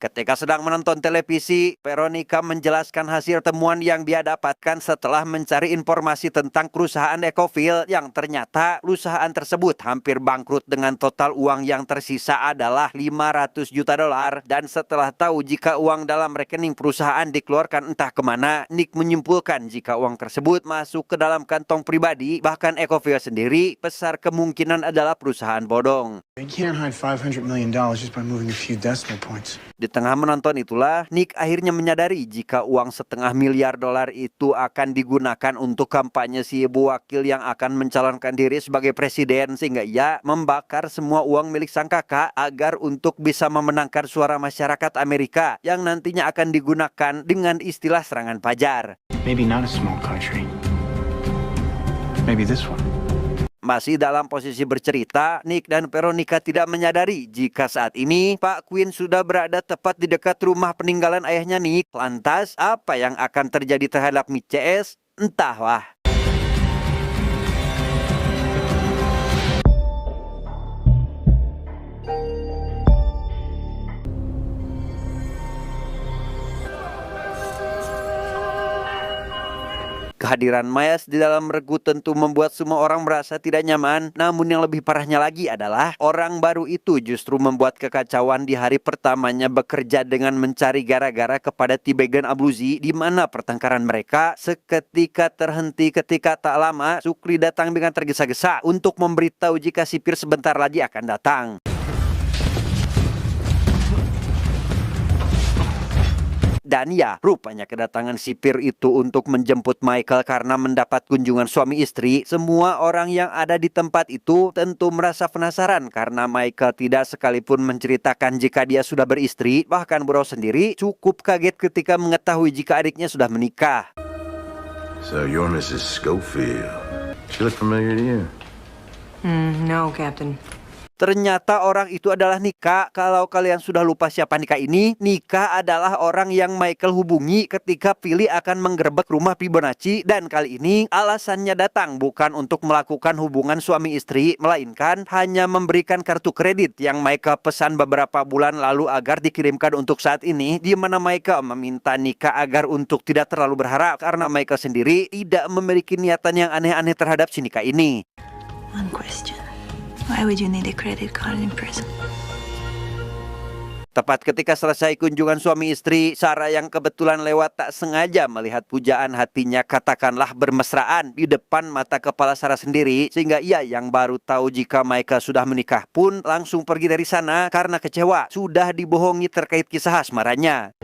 Ketika sedang menonton televisi, Veronica menjelaskan hasil temuan yang dia dapatkan setelah mencari informasi tentang perusahaan Ecovil yang ternyata perusahaan tersebut hampir bangkrut dengan total uang yang tersisa adalah 500 juta dolar. Dan setelah tahu jika uang dalam rekening perusahaan dikeluarkan entah kemana, Nick menyimpulkan jika uang tersebut masuk ke dalam kantong pribadi. Bahkan Ecovil sendiri besar kemungkinan adalah perusahaan bodong. You can't hide $500 million just by moving a few decimal points. Di tengah menonton itulah, Nick akhirnya menyadari jika uang $500 miliar itu akan digunakan untuk kampanye si ibu wakil yang akan mencalonkan diri sebagai presiden, sehingga ia membakar semua uang milik sang kakak agar untuk bisa memenangkan suara masyarakat Amerika yang nantinya akan digunakan dengan istilah serangan fajar. Maybe not a small country. Maybe this one. Masih dalam posisi bercerita, Nick dan Veronica tidak menyadari jika saat ini Pak Quinn sudah berada tepat di dekat rumah peninggalan ayahnya Nick. Lantas, apa yang akan terjadi terhadap Mick CS? Entahlah. Kehadiran Myers di dalam regu tentu membuat semua orang merasa tidak nyaman. Namun yang lebih parahnya lagi adalah orang baru itu justru membuat kekacauan di hari pertamanya bekerja dengan mencari gara-gara kepada T-Bagan Abuzi, di mana pertengkaran mereka seketika terhenti ketika tak lama Sukri datang dengan tergesa-gesa untuk memberitahu jika sipir sebentar lagi akan datang. Dan ya, rupanya kedatangan sipir itu untuk menjemput Michael karena mendapat kunjungan suami istri. Semua orang yang ada di tempat itu tentu merasa penasaran karena Michael tidak sekalipun menceritakan jika dia sudah beristri. Bahkan Burrow sendiri cukup kaget ketika mengetahui jika adiknya sudah menikah. So you're Mrs. Schofield. She look familiar to you? No, Captain. Ternyata orang itu adalah Nika. Kalau kalian sudah lupa siapa Nika ini, Nika adalah orang yang Michael hubungi ketika Philly akan menggerebek rumah Fibonacci. Dan kali ini alasannya datang bukan untuk melakukan hubungan suami istri, melainkan hanya memberikan kartu kredit yang Michael pesan beberapa bulan lalu agar dikirimkan untuk saat ini, di mana Michael meminta Nika agar untuk tidak terlalu berharap karena Michael sendiri tidak memiliki niatan yang aneh-aneh terhadap si Nika ini. One question. Why would you need a credit card in prison? Tepat ketika selesai kunjungan suami istri, Sarah yang kebetulan lewat tak sengaja melihat pujaan hatinya katakanlah bermesraan di depan mata kepala Sarah sendiri, sehingga ia yang baru tahu jika Michael sudah menikah pun langsung pergi dari sana karena kecewa sudah dibohongi terkait kisah asmaranya.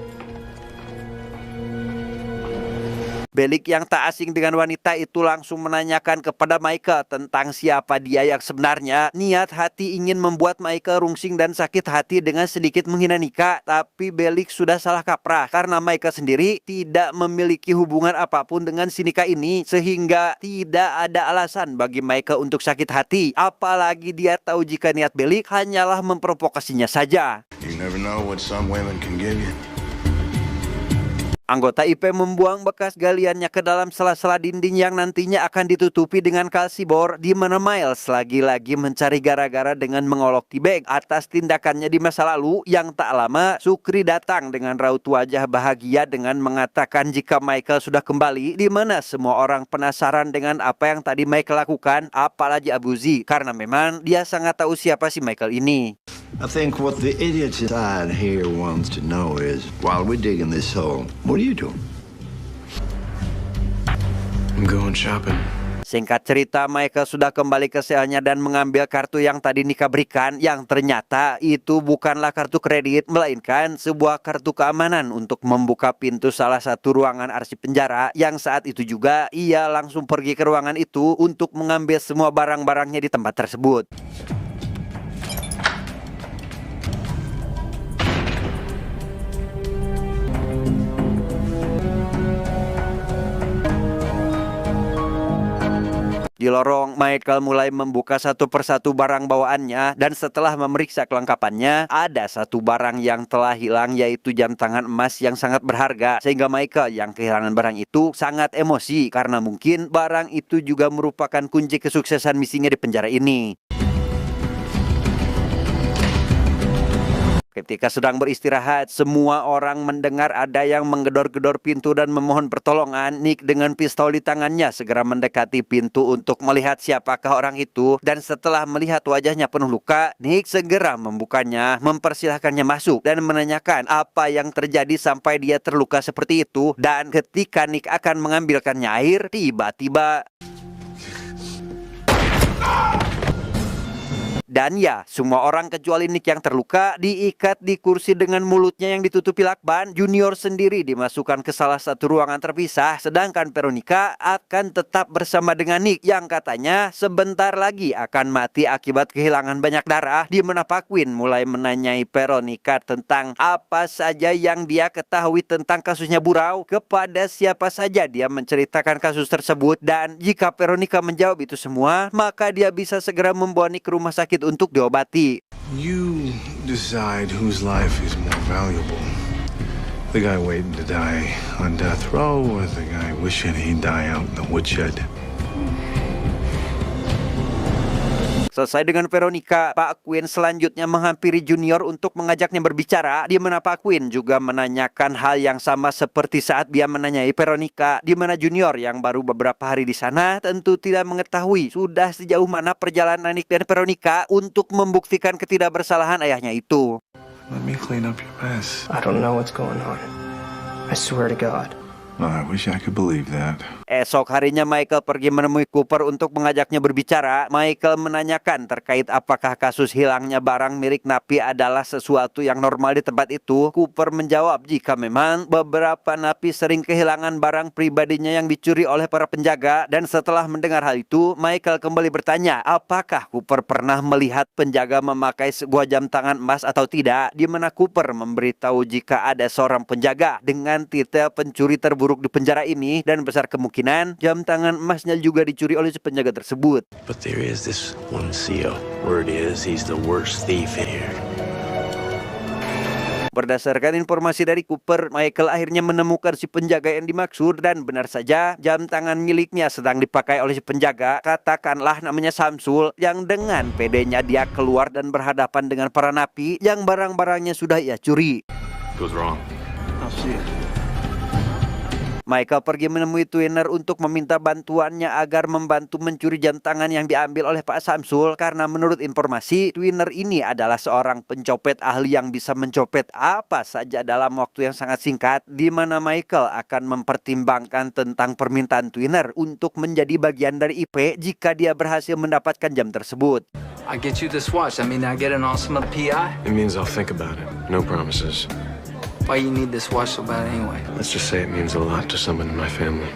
Bellick yang tak asing dengan wanita itu langsung menanyakan kepada Michael tentang siapa dia yang sebenarnya. Niat hati ingin membuat Michael rungsing dan sakit hati dengan sedikit menghina Nika, tapi Bellick sudah salah kaprah karena Michael sendiri tidak memiliki hubungan apapun dengan si Nika ini, sehingga tidak ada alasan bagi Michael untuk sakit hati. Apalagi dia tahu jika niat Bellick hanyalah memprovokasinya saja. You never know what some women can give you. Anggota IP membuang bekas galiannya ke dalam sela-sela dinding yang nantinya akan ditutupi dengan kalsibor, di mana Miles lagi-lagi mencari gara-gara dengan mengolok T-Bag atas tindakannya di masa lalu. Yang tak lama, Sukri datang dengan raut wajah bahagia dengan mengatakan jika Michael sudah kembali, di mana semua orang penasaran dengan apa yang tadi Michael lakukan, apalagi Abuzi, karena memang dia sangat tahu siapa si Michael ini. I think what the idiots inside here wants to know is, while we're digging this hole, what are you doing? I'm going shopping. Singkat cerita, Michael sudah kembali ke selnya dan mengambil kartu yang tadi Nika berikan, yang ternyata itu bukanlah kartu kredit, melainkan sebuah kartu keamanan untuk membuka pintu salah satu ruangan arsip penjara, yang saat itu juga ia langsung pergi ke ruangan itu untuk mengambil semua barang-barangnya di tempat tersebut. Di lorong, Michael mulai membuka satu persatu barang bawaannya, dan setelah memeriksa kelengkapannya, ada satu barang yang telah hilang, yaitu jam tangan emas yang sangat berharga, sehingga Michael yang kehilangan barang itu sangat emosi karena mungkin barang itu juga merupakan kunci kesuksesan misinya di penjara ini. Ketika sedang beristirahat, semua orang mendengar ada yang menggedor-gedor pintu dan memohon pertolongan. Nick dengan pistol di tangannya segera mendekati pintu untuk melihat siapakah orang itu. Dan setelah melihat wajahnya penuh luka, Nick segera membukanya, mempersilahkannya masuk dan menanyakan apa yang terjadi sampai dia terluka seperti itu. Dan ketika Nick akan mengambilkannya air, tiba-tiba dan ya, semua orang kecuali Nick yang terluka diikat di kursi dengan mulutnya yang ditutupi lakban. Junior sendiri dimasukkan ke salah satu ruangan terpisah, sedangkan Veronica akan tetap bersama dengan Nick yang katanya sebentar lagi akan mati akibat kehilangan banyak darah. Di mana Pak Quinn mulai menanyai Veronica tentang apa saja yang dia ketahui tentang kasusnya Burau, kepada siapa saja dia menceritakan kasus tersebut, dan jika Veronica menjawab itu semua, maka dia bisa segera membawa Nick ke rumah sakit untuk diobati. You decide whose life is more valuable. The guy waiting to die on death row or the guy wishing he'd die out in the woodshed? Selesai dengan Veronica, Pak Quinn selanjutnya menghampiri Junior untuk mengajaknya berbicara, di mana Pak Quinn juga menanyakan hal yang sama seperti saat dia menanyai Veronica, di mana Junior yang baru beberapa hari di sana tentu tidak mengetahui sudah sejauh mana perjalanan Nick dan Veronica untuk membuktikan ketidakbersalahan ayahnya itu. Let me clean up your mess. I don't know what's going on. I swear to God. I wish I could believe that. Esok harinya Michael pergi menemui Cooper untuk mengajaknya berbicara. Michael menanyakan terkait apakah kasus hilangnya barang milik napi adalah sesuatu yang normal di tempat itu. Cooper menjawab jika memang beberapa napi sering kehilangan barang pribadinya yang dicuri oleh para penjaga. Dan setelah mendengar hal itu, Michael kembali bertanya apakah Cooper pernah melihat penjaga memakai sebuah jam tangan emas atau tidak. Di mana Cooper memberitahu jika ada seorang penjaga dengan titel pencuri terburuk di penjara ini, dan besar kemungkinan jam tangan emasnya juga dicuri oleh si penjaga tersebut. But there is this one CO. Word is he's the worst thief in here. Berdasarkan informasi dari Cooper, Michael akhirnya menemukan si penjaga yang dimaksud, dan benar saja jam tangan miliknya sedang dipakai oleh si penjaga, katakanlah namanya Samsul, yang dengan pedenya dia keluar dan berhadapan dengan para napi yang barang-barangnya sudah ia curi. What's wrong? I'll see it. Michael pergi menemui Twinner untuk meminta bantuannya agar membantu mencuri jam tangan yang diambil oleh Pak Samsul, karena menurut informasi Twinner ini adalah seorang pencopet ahli yang bisa mencopet apa saja dalam waktu yang sangat singkat, di mana Michael akan mempertimbangkan tentang permintaan Twinner untuk menjadi bagian dari IP jika dia berhasil mendapatkan jam tersebut. I get you this watch. I mean, I get an awesome PI. It means I'll think about it. No promises. Why you need this watch so bad anyway? Let's just say it means a lot to someone in my family.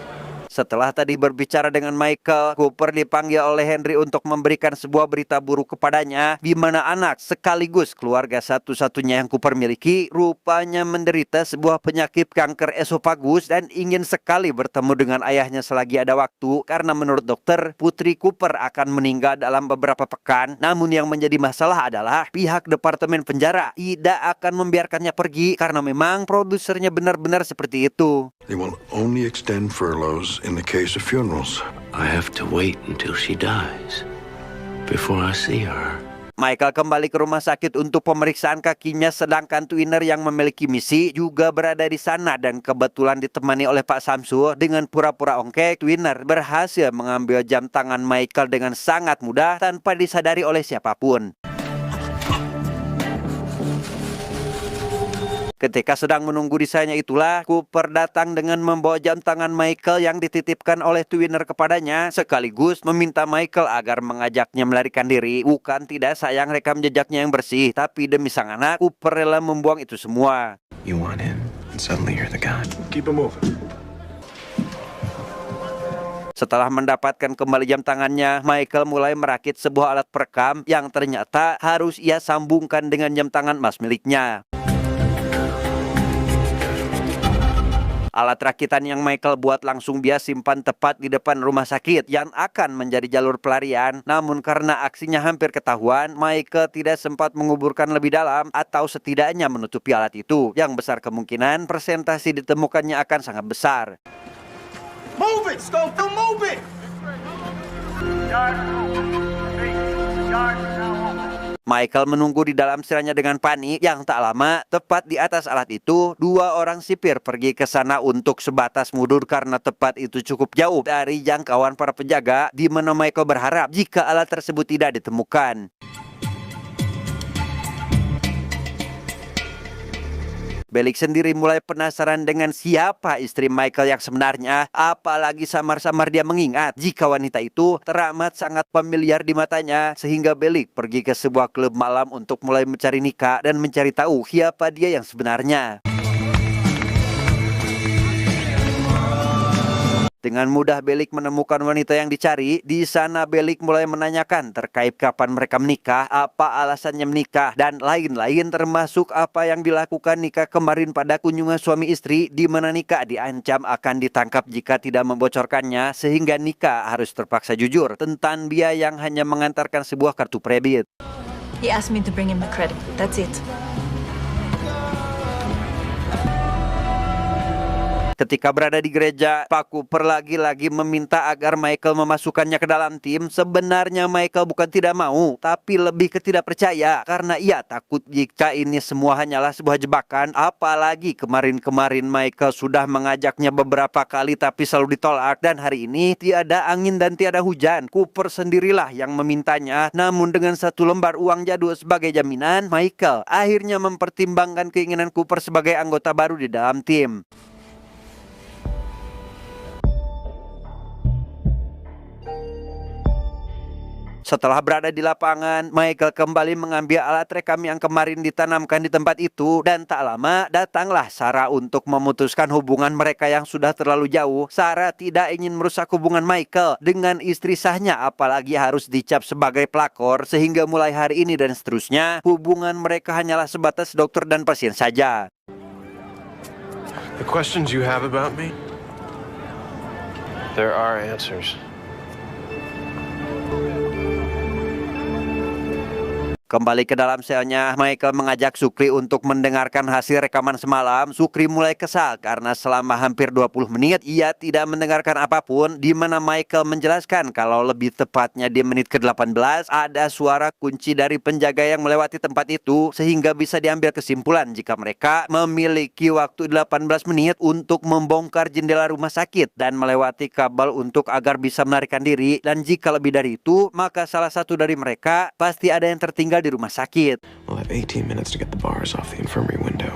Setelah tadi berbicara dengan Michael, Cooper dipanggil oleh Henry untuk memberikan sebuah berita buruk kepadanya, di mana anak sekaligus keluarga satu-satunya yang Cooper miliki rupanya menderita sebuah penyakit kanker esofagus dan ingin sekali bertemu dengan ayahnya selagi ada waktu, karena menurut dokter, putri Cooper akan meninggal dalam beberapa pekan. Namun yang menjadi masalah adalah pihak departemen penjara tidak akan membiarkannya pergi, karena memang produsernya benar-benar seperti itu. They will only extend furloughs in the case of funerals. I have to wait until she dies before I see her. Michael kembali ke rumah sakit untuk pemeriksaan kakinya, sedangkan Twinner yang memiliki misi juga berada di sana, dan kebetulan ditemani oleh Pak Samsul. Dengan pura-pura ongkek, Twinner berhasil mengambil jam tangan Michael dengan sangat mudah tanpa disadari oleh siapapun. Ketika sedang menunggu di sana itulah Cooper datang dengan membawa jam tangan Michael yang dititipkan oleh Twinner kepadanya, sekaligus meminta Michael agar mengajaknya melarikan diri. Bukan tidak sayang rekam jejaknya yang bersih, tapi demi sang anak, Cooper rela membuang itu semua. You want in, and suddenly you're the god. Keep it moving. Setelah mendapatkan kembali jam tangannya, Michael mulai merakit sebuah alat perekam yang ternyata harus ia sambungkan dengan jam tangan emas miliknya. Alat rakitan yang Michael buat langsung dia simpan tepat di depan rumah sakit yang akan menjadi jalur pelarian. Namun karena aksinya hampir ketahuan, Michael tidak sempat menguburkan lebih dalam atau setidaknya menutupi alat itu, yang besar kemungkinan presentasi ditemukannya akan sangat besar. Move it, Schofield, move it! Michael menunggu di dalam selanya dengan panik. Yang tak lama, tepat di atas alat itu, 2 orang sipir pergi ke sana untuk sebatas mundur karena tepat itu cukup jauh dari jangkauan para penjaga, di mana Michael berharap jika alat tersebut tidak ditemukan. Bellick sendiri mulai penasaran dengan siapa istri Michael yang sebenarnya, apalagi samar-samar dia mengingat jika wanita itu teramat sangat familiar di matanya, sehingga Bellick pergi ke sebuah klub malam untuk mulai mencari Nika dan mencari tahu siapa dia yang sebenarnya. Dengan mudah Bellick menemukan wanita yang dicari. Di sana Bellick mulai menanyakan terkait kapan mereka menikah, apa alasannya menikah, dan lain-lain, termasuk apa yang dilakukan Nika kemarin pada kunjungan suami istri, di mana Nika diancam akan ditangkap jika tidak membocorkannya, sehingga Nika harus terpaksa jujur tentang dia yang hanya mengantarkan sebuah kartu kredit. He asked me to bring him the credit. That's it. Ketika berada di gereja, Pak Cooper lagi-lagi meminta agar Michael memasukkannya ke dalam tim. Sebenarnya Michael bukan tidak mau, tapi lebih ke tidak percaya karena ia takut jika ini semua hanyalah sebuah jebakan. Apalagi kemarin-kemarin Michael sudah mengajaknya beberapa kali tapi selalu ditolak, dan hari ini tiada angin dan tiada hujan. Cooper sendirilah yang memintanya. Namun dengan 1 lembar uang jadul sebagai jaminan, Michael akhirnya mempertimbangkan keinginan Cooper sebagai anggota baru di dalam tim. Setelah berada di lapangan, Michael kembali mengambil alat rekam yang kemarin ditanamkan di tempat itu, dan tak lama datanglah Sarah untuk memutuskan hubungan mereka yang sudah terlalu jauh. Sarah tidak ingin merusak hubungan Michael dengan istri sahnya, apalagi harus dicap sebagai pelakor, sehingga mulai hari ini dan seterusnya hubungan mereka hanyalah sebatas dokter dan pasien saja. The questions you have about me? There are answers. Kembali ke dalam selnya, Michael mengajak Sukri untuk mendengarkan hasil rekaman semalam. Sukri mulai kesal karena selama hampir 20 menit ia tidak mendengarkan apapun, di mana Michael menjelaskan kalau lebih tepatnya di menit ke-18 ada suara kunci dari penjaga yang melewati tempat itu, sehingga bisa diambil kesimpulan jika mereka memiliki waktu 18 menit untuk membongkar jendela rumah sakit dan melewati kabel untuk agar bisa melarikan diri, dan jika lebih dari itu maka salah satu dari mereka pasti ada yang tertinggal di rumah sakit. We'll have 18 minutes to get the bars off the infirmary window,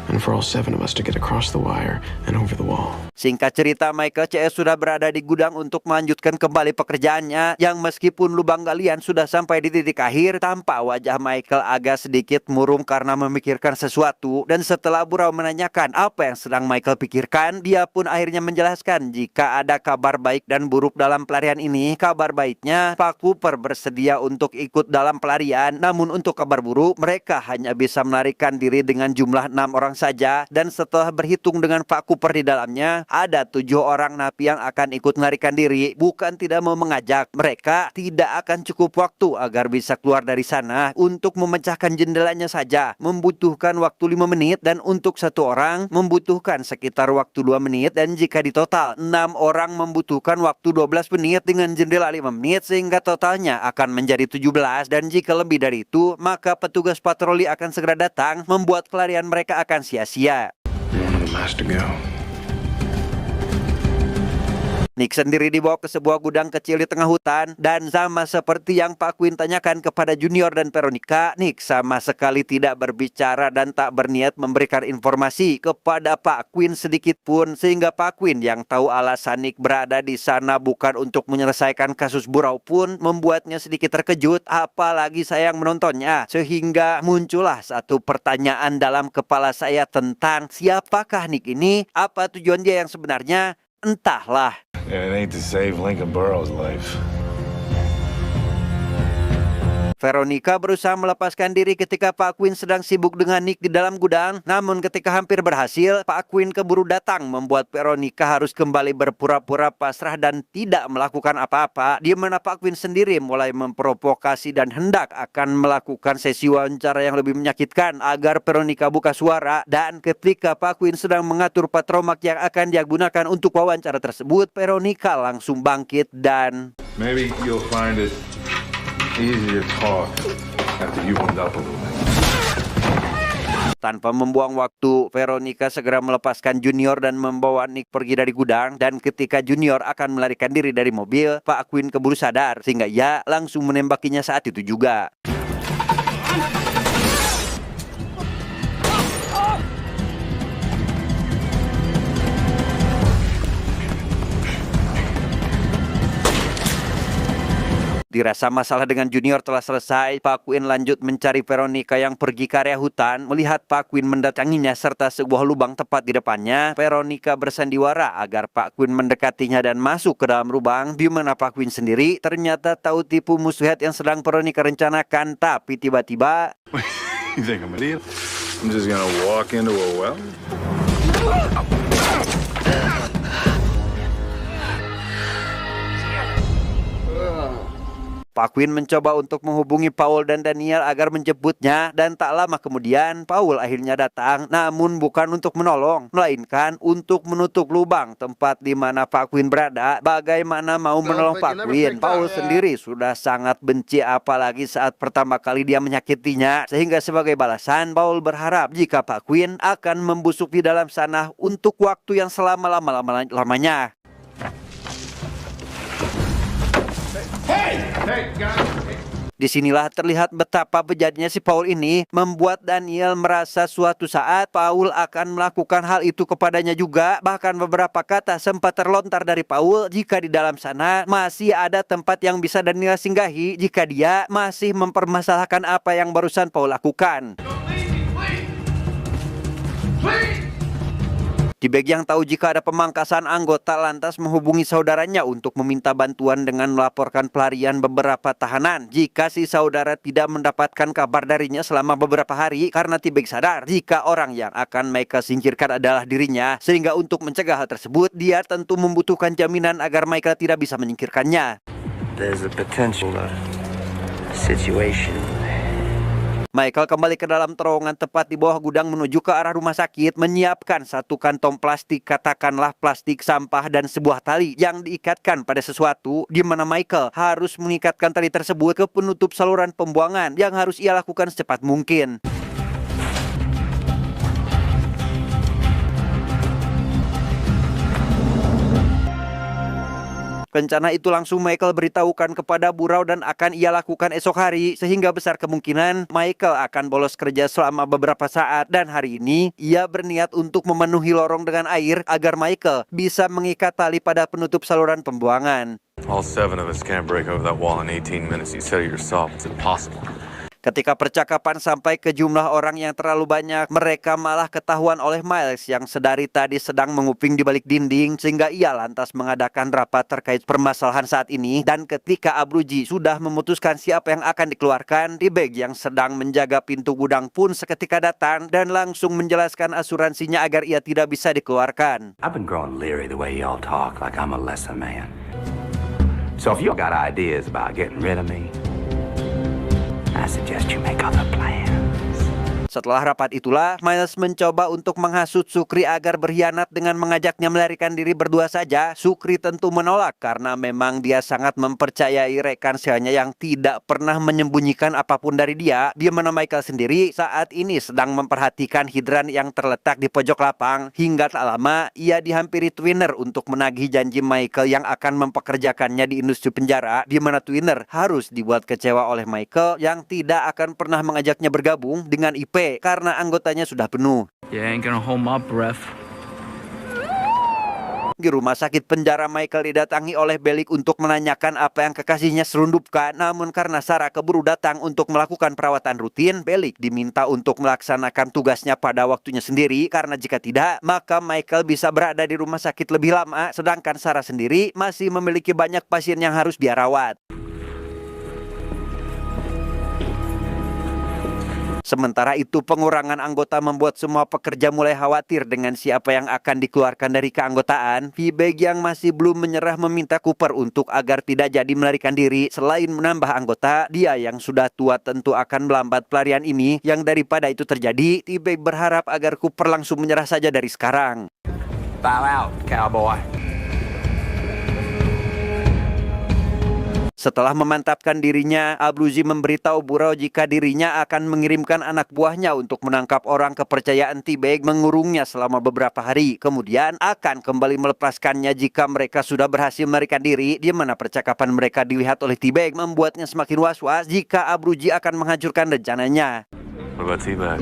and for all 7 of us to get across the wire and over the wall. Singkat cerita, Michael CS sudah berada di gudang untuk melanjutkan kembali pekerjaannya, yang meskipun lubang galian sudah sampai di titik akhir, tampak wajah Michael agak sedikit murung karena memikirkan sesuatu, dan setelah Burau menanyakan apa yang sedang Michael pikirkan, dia pun akhirnya menjelaskan jika ada kabar baik dan buruk dalam pelarian ini. Kabar baiknya, Pak Cooper bersedia untuk ikut dalam pelarian, namun untuk kabar buruk, mereka hanya bisa melarikan diri dengan jumlah 6 orang saja, dan setelah berhitung dengan Pak Cooper di dalamnya, ada 7 orang napi yang akan ikut melarikan diri. Bukan tidak mau mengajak, mereka tidak akan cukup waktu agar bisa keluar dari sana. Untuk memecahkan jendelanya saja membutuhkan waktu 5 menit, dan untuk 1 orang membutuhkan sekitar waktu 2 menit, dan jika di total 6 orang membutuhkan waktu 12 menit dengan jendela 5 menit, sehingga totalnya akan menjadi 17, dan jika lebih dari itu, maka petugas patroli akan segera datang, membuat pelarian mereka akan sia-sia. One of them has to go. Nick sendiri dibawa ke sebuah gudang kecil di tengah hutan, dan sama seperti yang Pak Quinn tanyakan kepada Junior dan Veronica, Nick sama sekali tidak berbicara dan tak berniat memberikan informasi kepada Pak Quinn sedikit pun, sehingga Pak Quinn yang tahu alasan Nick berada di sana bukan untuk menyelesaikan kasus Burau pun membuatnya sedikit terkejut, apalagi saya yang menontonnya, sehingga muncullah satu pertanyaan dalam kepala saya tentang siapakah Nick ini, apa tujuan dia yang sebenarnya. Entahlah. It ain't to save Lincoln Burrows' life. Veronica berusaha melepaskan diri ketika Pak Quinn sedang sibuk dengan Nick di dalam gudang. Namun ketika hampir berhasil, Pak Quinn keburu datang membuat Veronica harus kembali berpura-pura pasrah dan tidak melakukan apa-apa. Di mana Pak Quinn sendiri mulai memprovokasi dan hendak akan melakukan sesi wawancara yang lebih menyakitkan agar Veronica buka suara. Dan ketika Pak Quinn sedang mengatur patromak yang akan dia gunakan untuk wawancara tersebut, Veronica langsung bangkit dan Maybe you'll find it easier to talk after you warmed up a little bit. Tanpa membuang waktu, Veronica segera melepaskan Junior dan membawa Nick pergi dari gudang. Dan ketika Junior akan melarikan diri dari mobil, Pak Quinn keburu sadar sehingga ia langsung menembakinya saat itu juga. Dirasa masalah dengan Junior telah selesai, Pak Quinn lanjut mencari Veronica yang pergi ke area hutan. Melihat Pak Quinn mendatanginya serta sebuah lubang tepat di depannya, Veronica bersandiwara agar Pak Quinn mendekatinya dan masuk ke dalam lubang. Di mana Pak Quinn sendiri ternyata tahu tipu muslihat yang sedang Veronica rencanakan. Tapi tiba-tiba, You think I'm an idiot? I'm just gonna walk into a well? Pak Quinn mencoba untuk menghubungi Paul dan Daniel agar menjemputnya, dan tak lama kemudian Paul akhirnya datang, namun bukan untuk menolong, melainkan untuk menutup lubang tempat di mana Pak Quinn berada. Bagaimana mau menolong Pak Quinn? Paul sendiri sudah sangat benci, apalagi saat pertama kali dia menyakitinya, sehingga sebagai balasan Paul berharap jika Pak Quinn akan membusuk di dalam sana untuk waktu yang selama-lamanya. Disinilah terlihat betapa bejatnya si Paul ini, membuat Daniel merasa suatu saat Paul akan melakukan hal itu kepadanya juga. Bahkan beberapa kata sempat terlontar dari Paul jika di dalam sana masih ada tempat yang bisa Daniel singgahi jika dia masih mempermasalahkan apa yang barusan Paul lakukan. T-Bag yang tahu jika ada pemangkasan anggota lantas menghubungi saudaranya untuk meminta bantuan dengan melaporkan pelarian beberapa tahanan. Jika si saudara tidak mendapatkan kabar darinya selama beberapa hari, karena T-Bag sadar jika orang yang akan Michael singkirkan adalah dirinya, sehingga untuk mencegah hal tersebut dia tentu membutuhkan jaminan agar Michael tidak bisa menyingkirkannya. There's a potential situation. Michael kembali ke dalam terowongan tepat di bawah gudang menuju ke arah rumah sakit, menyiapkan satu kantong plastik, katakanlah plastik sampah, dan sebuah tali yang diikatkan pada sesuatu, di mana Michael harus mengikatkan tali tersebut ke penutup saluran pembuangan yang harus ia lakukan secepat mungkin. Rencana itu langsung Michael beritahukan kepada Burau dan akan ia lakukan esok hari, sehingga besar kemungkinan Michael akan bolos kerja selama beberapa saat, dan hari ini ia berniat untuk memenuhi lorong dengan air agar Michael bisa mengikat tali pada penutup saluran pembuangan. All 7 of us can't break over that wall in 18 minutes. You said it yourself, it's impossible. Ketika percakapan sampai ke jumlah orang yang terlalu banyak, mereka malah ketahuan oleh Miles yang sedari tadi sedang menguping di balik dinding, sehingga ia lantas mengadakan rapat terkait permasalahan saat ini. Dan ketika Abruzzi sudah memutuskan siapa yang akan dikeluarkan, T-Bag yang sedang menjaga pintu gudang pun seketika datang dan langsung menjelaskan asuransinya agar ia tidak bisa dikeluarkan. I've been growing leery the way y'all talk like I'm a lesser man. So if you got ideas about getting rid of me, I suggest you make other plans. Setelah rapat itulah, Miles mencoba untuk menghasut Sukri agar berkhianat dengan mengajaknya melarikan diri berdua saja. Sukri tentu menolak karena memang dia sangat mempercayai rekan seanya yang tidak pernah menyembunyikan apapun dari dia. Dia mana Michael sendiri saat ini sedang memperhatikan hidran yang terletak di pojok lapang. Hingga tak lama, ia dihampiri Twinner untuk menagih janji Michael yang akan mempekerjakannya di industri penjara, di mana Twinner harus dibuat kecewa oleh Michael yang tidak akan pernah mengajaknya bergabung dengan IP karena anggotanya sudah penuh. You ain't gonna hold my breath. Di rumah sakit penjara, Michael didatangi oleh Bellick untuk menanyakan apa yang kekasihnya serundupkan. Namun karena Sarah keburu datang untuk melakukan perawatan rutin, Bellick diminta untuk melaksanakan tugasnya pada waktunya sendiri, karena jika tidak, maka Michael bisa berada di rumah sakit lebih lama, sedangkan Sarah sendiri masih memiliki banyak pasien yang harus dia rawat. Sementara itu, pengurangan anggota membuat semua pekerja mulai khawatir dengan siapa yang akan dikeluarkan dari keanggotaan. T-Bag yang masih belum menyerah meminta Cooper untuk agar tidak jadi melarikan diri. Selain menambah anggota, dia yang sudah tua tentu akan melambat pelarian ini. Yang daripada itu terjadi, T-Bag berharap agar Cooper langsung menyerah saja dari sekarang. Bow out, cowboy. Setelah memantapkan dirinya, Abruzzi memberitahu Burrow jika dirinya akan mengirimkan anak buahnya untuk menangkap orang kepercayaan T-Bag, mengurungnya selama beberapa hari. Kemudian akan kembali melepaskannya jika mereka sudah berhasil melarikan diri, di mana percakapan mereka dilihat oleh T-Bag membuatnya semakin was-was jika Abruzzi akan menghancurkan rencananya. What about T-Bag?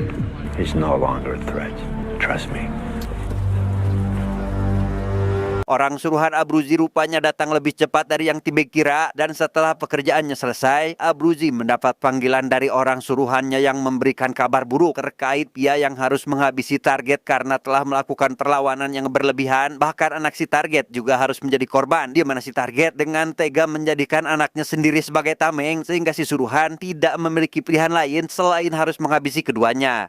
He's no longer a threat. Trust me. Orang suruhan Abruzzi rupanya datang lebih cepat dari yang T-Bag kira, dan setelah pekerjaannya selesai, Abruzzi mendapat panggilan dari orang suruhannya yang memberikan kabar buruk terkait dia yang harus menghabisi target karena telah melakukan perlawanan yang berlebihan. Bahkan anak si target juga harus menjadi korban, di mana si target dengan tega menjadikan anaknya sendiri sebagai tameng, sehingga si suruhan tidak memiliki pilihan lain selain harus menghabisi keduanya.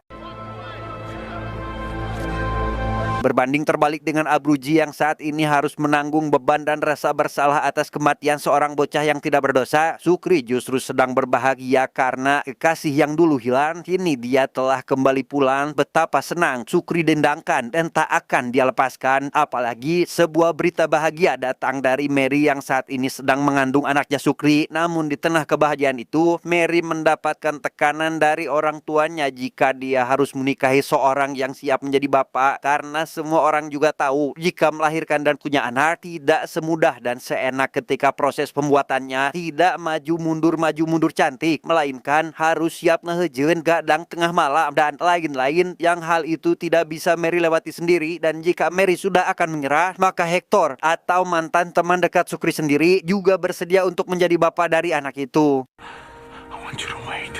Berbanding terbalik dengan Abruzzi yang saat ini harus menanggung beban dan rasa bersalah atas kematian seorang bocah yang tidak berdosa, Sukri justru sedang berbahagia karena kekasih yang dulu hilang, kini dia telah kembali pulang. Betapa senang Sukri dendangkan dan tak akan dia lepaskan. Apalagi sebuah berita bahagia datang dari Mary yang saat ini sedang mengandung anaknya Sukri. Namun di tengah kebahagiaan itu, Mary mendapatkan tekanan dari orang tuanya jika dia harus menikahi seorang yang siap menjadi bapak, karena semua orang juga tahu jika melahirkan dan punya anak tidak semudah dan seenak ketika proses pembuatannya, tidak maju mundur cantik, melainkan harus siap ngehejeun gadang tengah malam dan lain-lain yang hal itu tidak bisa Mary lewati sendiri. Dan jika Mary sudah akan menyerah, maka Hector atau mantan teman dekat Sukri sendiri juga bersedia untuk menjadi bapak dari anak itu. I want you to wait.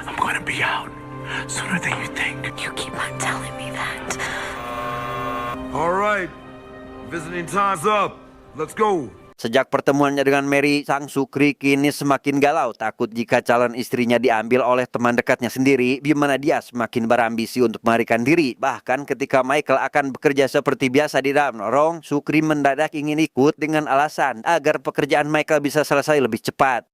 I'm gonna be out sooner than you think. You keep on telling me that. All right. Visiting time's up. Let's go. Sejak pertemuannya dengan Mary, sang Sukri kini semakin galau, takut jika calon istrinya diambil oleh teman dekatnya sendiri, di mana dia semakin berambisi untuk melarikan diri. Bahkan ketika Michael akan bekerja seperti biasa di dalam lorong, Sukri mendadak ingin ikut dengan alasan agar pekerjaan Michael bisa selesai lebih cepat.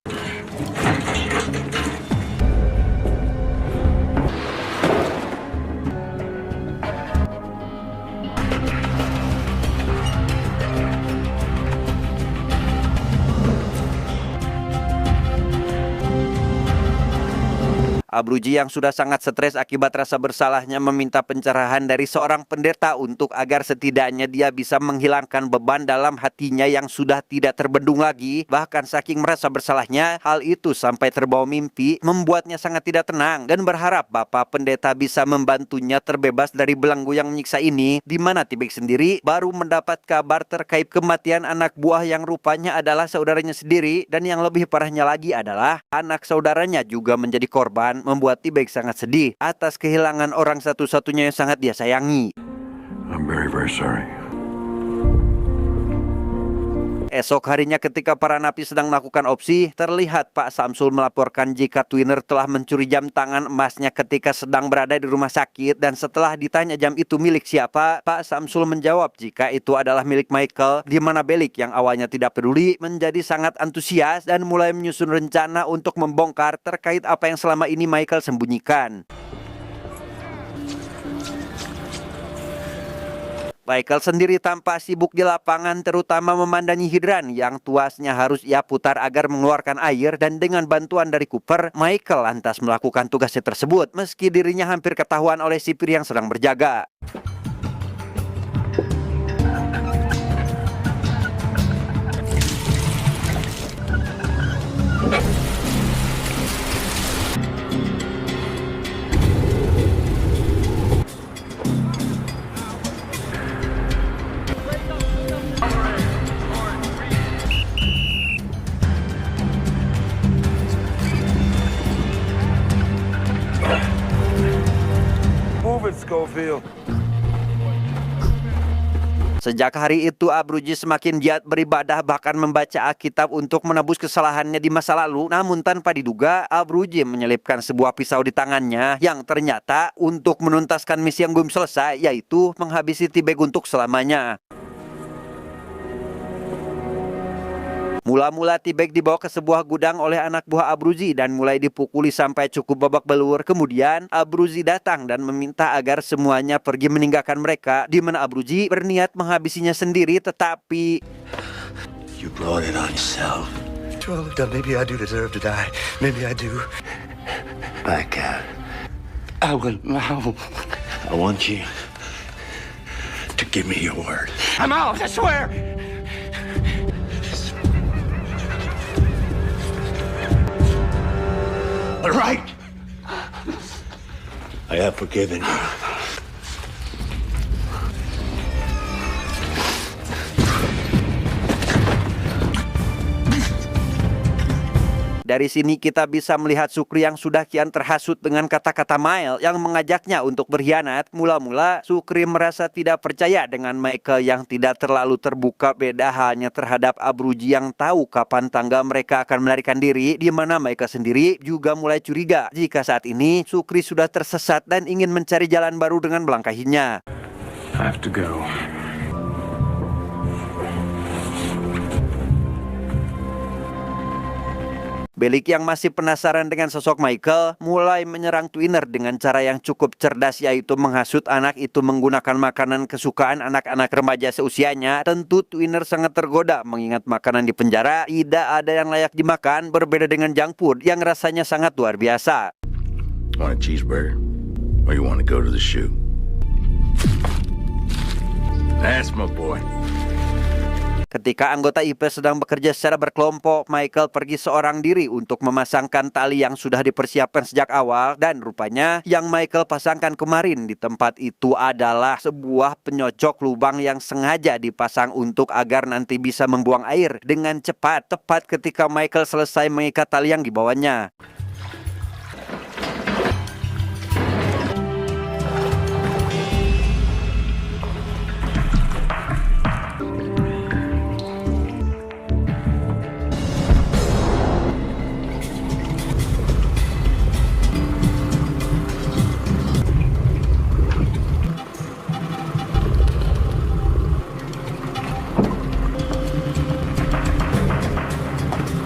Abruzzi yang sudah sangat stres akibat rasa bersalahnya meminta pencerahan dari seorang pendeta untuk agar setidaknya dia bisa menghilangkan beban dalam hatinya yang sudah tidak terbendung lagi. Bahkan saking merasa bersalahnya, hal itu sampai terbawa mimpi membuatnya sangat tidak tenang dan berharap Bapak Pendeta bisa membantunya terbebas dari belenggu yang menyiksa ini, di mana T-Bag sendiri baru mendapat kabar terkait kematian anak buah yang rupanya adalah saudaranya sendiri, dan yang lebih parahnya lagi adalah anak saudaranya juga menjadi korban, membuat T-Bag sangat sedih atas kehilangan orang satu-satunya yang sangat dia sayangi. I'm very, very sorry. Esok harinya ketika para napi sedang melakukan opsi, terlihat Pak Samsul melaporkan jika Twinner telah mencuri jam tangan emasnya ketika sedang berada di rumah sakit. Dan setelah ditanya jam itu milik siapa, Pak Samsul menjawab jika itu adalah milik Michael, di mana Bellick yang awalnya tidak peduli menjadi sangat antusias dan mulai menyusun rencana untuk membongkar terkait apa yang selama ini Michael sembunyikan. Michael sendiri tampak sibuk di lapangan, terutama memandangi hidran yang tuasnya harus ia putar agar mengeluarkan air, dan dengan bantuan dari Cooper, Michael lantas melakukan tugasnya tersebut meski dirinya hampir ketahuan oleh sipir yang sedang berjaga. Schofield. Sejak hari itu Abruzzi semakin giat beribadah, bahkan membaca Alkitab untuk menebus kesalahannya di masa lalu. Namun tanpa diduga, Abruzzi menyelipkan sebuah pisau di tangannya yang ternyata untuk menuntaskan misi yang belum selesai, yaitu menghabisi T-Bag untuk selamanya. Mula-mula T-Bag dibawa ke sebuah gudang oleh anak buah Abruzzi dan mulai dipukuli sampai cukup babak belur. Kemudian Abruzzi datang dan meminta agar semuanya pergi meninggalkan mereka, di mana Abruzzi berniat menghabisinya sendiri, tetapi You brought it on yourself. Well, maybe I do deserve to die. Maybe I do. Back out. I will now. I want you to give me your word. I'm out, I swear! All right. I have forgiven you. Dari sini kita bisa melihat Sukri yang sudah kian terhasut dengan kata-kata Miles yang mengajaknya untuk berkhianat. Mula-mula Sukri merasa tidak percaya dengan Michael yang tidak terlalu terbuka beda hanya terhadap Abruzzi yang tahu kapan tangga mereka akan melarikan diri, di mana Michael sendiri juga mulai curiga jika saat ini Sukri sudah tersesat dan ingin mencari jalan baru dengan melangkahinya. I have to go. Bellick yang masih penasaran dengan sosok Michael mulai menyerang Twinner dengan cara yang cukup cerdas, yaitu menghasut anak itu menggunakan makanan kesukaan anak-anak remaja seusianya. Tentu Twinner sangat tergoda mengingat makanan di penjara tidak ada yang layak dimakan, berbeda dengan junk food yang rasanya sangat luar biasa. Want a cheeseburger? Or you want to go to the shoe? That's my boy. Ketika anggota IP sedang bekerja secara berkelompok, Michael pergi seorang diri untuk memasangkan tali yang sudah dipersiapkan sejak awal, dan rupanya yang Michael pasangkan kemarin di tempat itu adalah sebuah penyocok lubang yang sengaja dipasang untuk agar nanti bisa membuang air dengan cepat, tepat ketika Michael selesai mengikat tali yang dibawanya.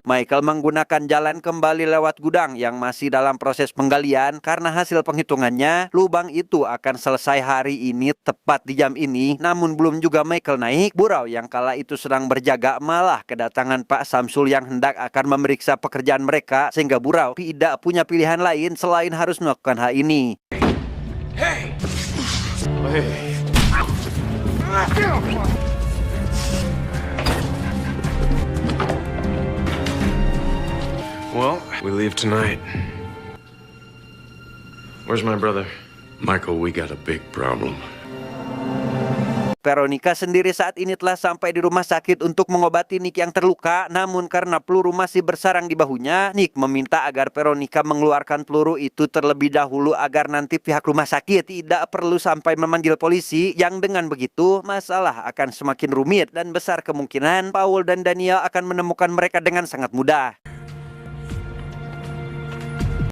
Michael menggunakan jalan kembali lewat gudang yang masih dalam proses penggalian karena hasil penghitungannya lubang itu akan selesai hari ini tepat di jam ini. Namun belum juga Michael naik, Burau yang kala itu sedang berjaga malah kedatangan Pak Samsul yang hendak akan memeriksa pekerjaan mereka, sehingga Burau tidak punya pilihan lain selain harus melakukan hal ini. Hey! Well, we leave tonight. Where's my brother? Michael, we got a big problem. Veronica sendiri saat ini telah sampai di rumah sakit untuk mengobati Nick yang terluka. Namun karena peluru masih bersarang di bahunya, Nick meminta agar Veronica mengeluarkan peluru itu terlebih dahulu agar nanti pihak rumah sakit tidak perlu sampai memanggil polisi. Yang dengan begitu masalah akan semakin rumit dan besar kemungkinan Paul dan Daniel akan menemukan mereka dengan sangat mudah.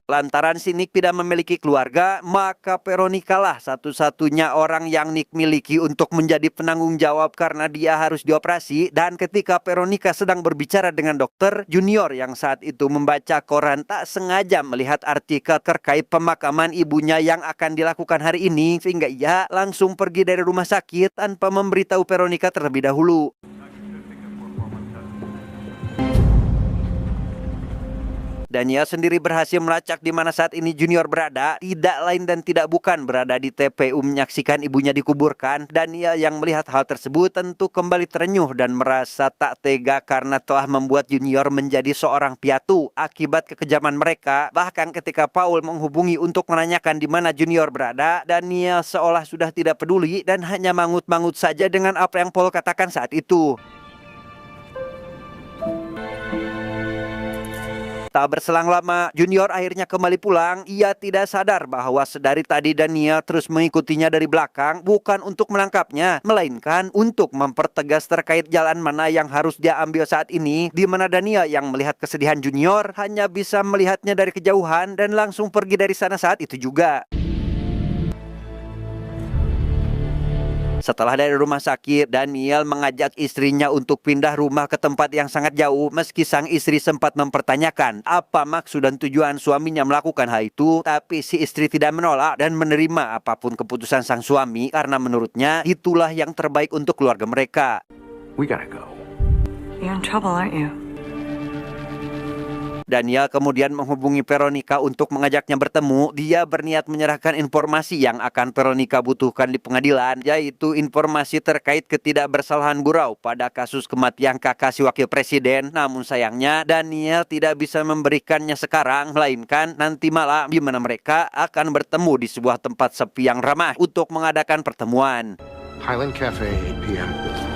Lantaran si Nick tidak memiliki keluarga, maka Veronica lah satu-satunya orang yang Nick miliki untuk menjadi penanggung jawab karena dia harus dioperasi. Dan ketika Veronica sedang berbicara dengan dokter, Junior yang saat itu membaca koran tak sengaja melihat artikel terkait pemakaman ibunya yang akan dilakukan hari ini, sehingga ia langsung pergi dari rumah sakit tanpa memberitahu Veronica terlebih dahulu. Daniel sendiri berhasil melacak di mana saat ini Junior berada, tidak lain dan tidak bukan berada di TPU menyaksikan ibunya dikuburkan. Daniel yang melihat hal tersebut tentu kembali terenyuh dan merasa tak tega karena telah membuat Junior menjadi seorang piatu akibat kekejaman mereka. Bahkan ketika Paul menghubungi untuk menanyakan di mana Junior berada, Daniel seolah sudah tidak peduli dan hanya mangut-mangut saja dengan apa yang Paul katakan saat itu. Tak berselang lama, Junior akhirnya kembali pulang. Ia tidak sadar bahwa sedari tadi Daniel terus mengikutinya dari belakang, bukan untuk menangkapnya, melainkan untuk mempertegas terkait jalan mana yang harus dia ambil saat ini, di mana Daniel yang melihat kesedihan Junior hanya bisa melihatnya dari kejauhan dan langsung pergi dari sana saat itu juga. Setelah dari rumah sakit, Daniel mengajak istrinya untuk pindah rumah ke tempat yang sangat jauh. Meski sang istri sempat mempertanyakan apa maksud dan tujuan suaminya melakukan hal itu, tapi si istri tidak menolak dan menerima apapun keputusan sang suami karena menurutnya itulah yang terbaik untuk keluarga mereka. We gotta go. You're in trouble, aren't you? Daniel kemudian menghubungi Veronica untuk mengajaknya bertemu. Dia berniat menyerahkan informasi yang akan Veronica butuhkan di pengadilan, yaitu informasi terkait ketidakbersalahan Burau pada kasus kematian kakak si wakil presiden. Namun sayangnya Daniel tidak bisa memberikannya sekarang, melainkan nanti malam, di mana mereka akan bertemu di sebuah tempat sepi yang ramah untuk mengadakan pertemuan. Highland Cafe, 8 p.m.